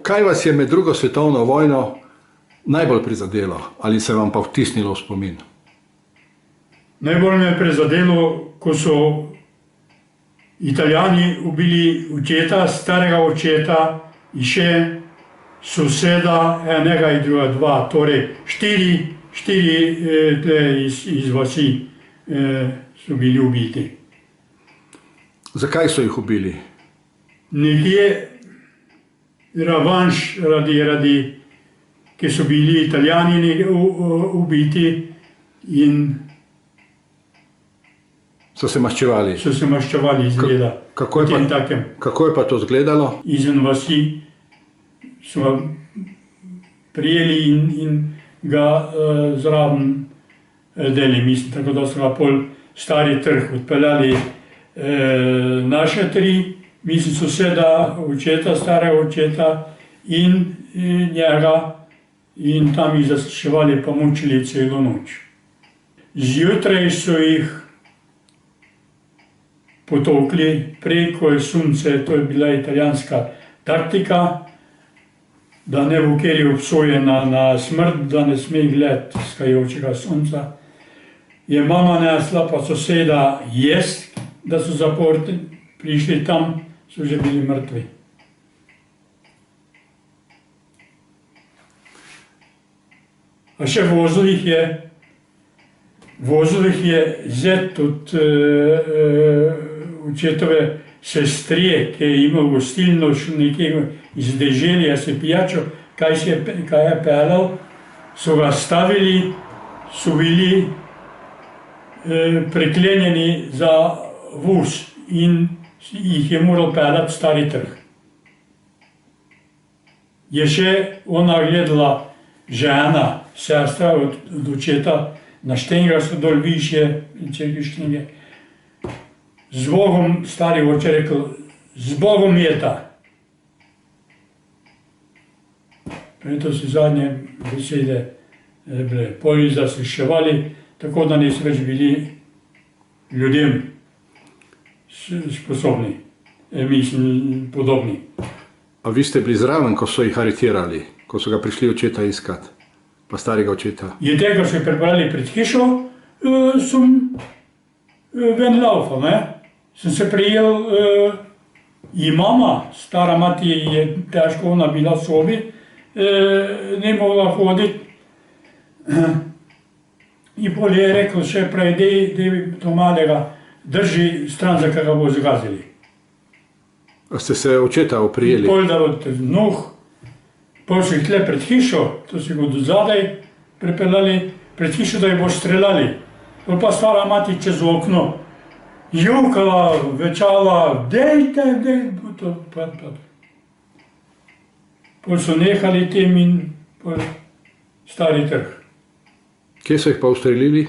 Kaj vas je med drugo svetovno vojno najbolj prizadelo ali se vam pa vtisnilo v spomin? Najbolj me je prizadelo, ko so Italijani ubili očeta, starega očeta in še soseda, enega in druga, dva, torej štiri iz vasi so bili ubiti. Zakaj so jih ubili? Nekje revanš ker so bili Italijani ubiti in So se maščevali? So se maščevali, izgleda. Kako je pa to izgledalo? Izven vasi so prijeli in ga zraven deli, mislim, tako da so ga pol Stari trg odpeljali naše tri, mislim, soseda, očeta, starega očeta in njega in tam jih zasliševali pa mučili celo noč. Zjutraj so jih potokli preko sunce, to je bila italijanska taktika, da ne bo ker je obsojen na smrt, da ne sme gledati skajočega sonca. Je mama nesla pa soseda jest, da so zaporti, prišli tam, so že bili mrtvi. A še vozil jih je zet od očetove sestrije, ki je imel gostilno nekega iz deželja, se pijačo, kaj je peljal, so ga stavili, so bili priklenjeni za voz in jih je moral peljati Stari trg. Je še ona gledala žena, sestra od očeta, na štengah so dol višje, knjige. Z Bogom, stari oče rekel, z Bogom je ta. To so zadnje besede bile. Pol jih zasliševali, tako da niso več bili ljudem sposobni, mislim, podobni. A vi ste bili zraven, ko so jih aretirali, ko so ga prišli očeta iskat, pa starega očeta? Je tega so jih pripeljali pred hišo, sem ven laufal, ne? Sem se prijel, in mama, stara mati je težko, ona bila v sobi, ne mogla hoditi. In pol je rekel še prej, dej to malega drži stran, za kaj ga bo zgazili. A ste se očeta oprijeli? Pol da od noh, pol so jih tle pred hišo, to so jih od zadaj pripeljali, pred hišo, da jih bo streljali. Pol pa stara mati čez okno, jokala, večala, dejte, pol so nehali tem in pol Stari trg. Kje so jih pa ustrelili?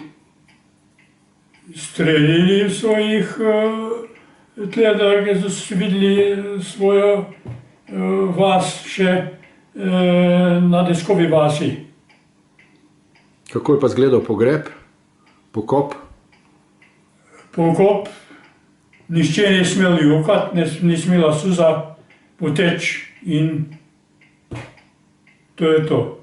Streljili so jih tle, da so videli svojo vas še na Deskovi vasi. Kako je pa izgledal pogreb, pokop? Pokop, nišče ni smel jokati, ni smela suza poteči in to je to.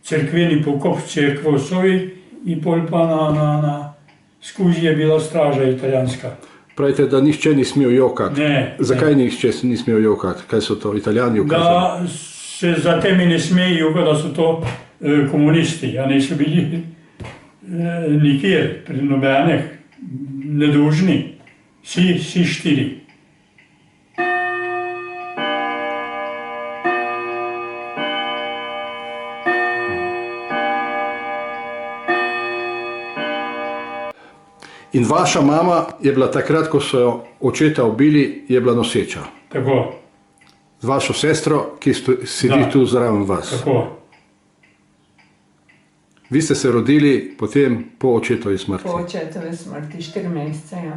Cerkveni pokop v cerkvo Sovi in pol pa na skuži je bila straža italijanska. Pravite, da nišče ni smel jokati? Ne. Zakaj nišče ni smel jokati? Kaj so to Italijani ukazali? Da se za temi ne sme jokati, da so to komunisti, a niso bili nikjer, pri nobenih, nedolžni, vsi štiri. In vaša mama je bila takrat, ko so očeta ubili, je bila noseča. Tako. Z vašo sestro, ki sedi tu zraven vas. Tako. Vi ste se rodili potem po očetovi smrti. Po očetovi smrti, 4 mesece, ja.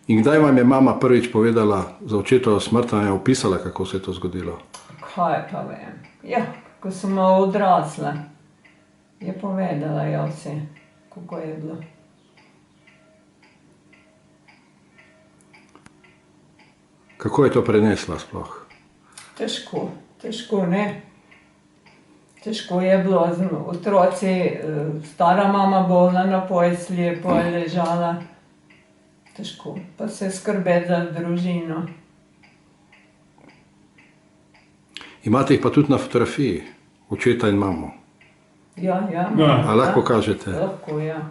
In kdaj vam je mama prvič povedala za očetovo smrt, vam je opisala, kako se je to zgodilo? Kaj pa vem. Ja, ko sem odrasla, je povedala vse, kako je bilo. Kako je to prenesla sploh? Težko, ne. Težko je bilo, otroci, stara mama bolna na postelji, pol je ležala. Težko, pa se skrbeti za družino. Imate jih pa tudi na fotografiji, očeta in mamo. Ja. Ja. A lahko kažete? Lahko, ja.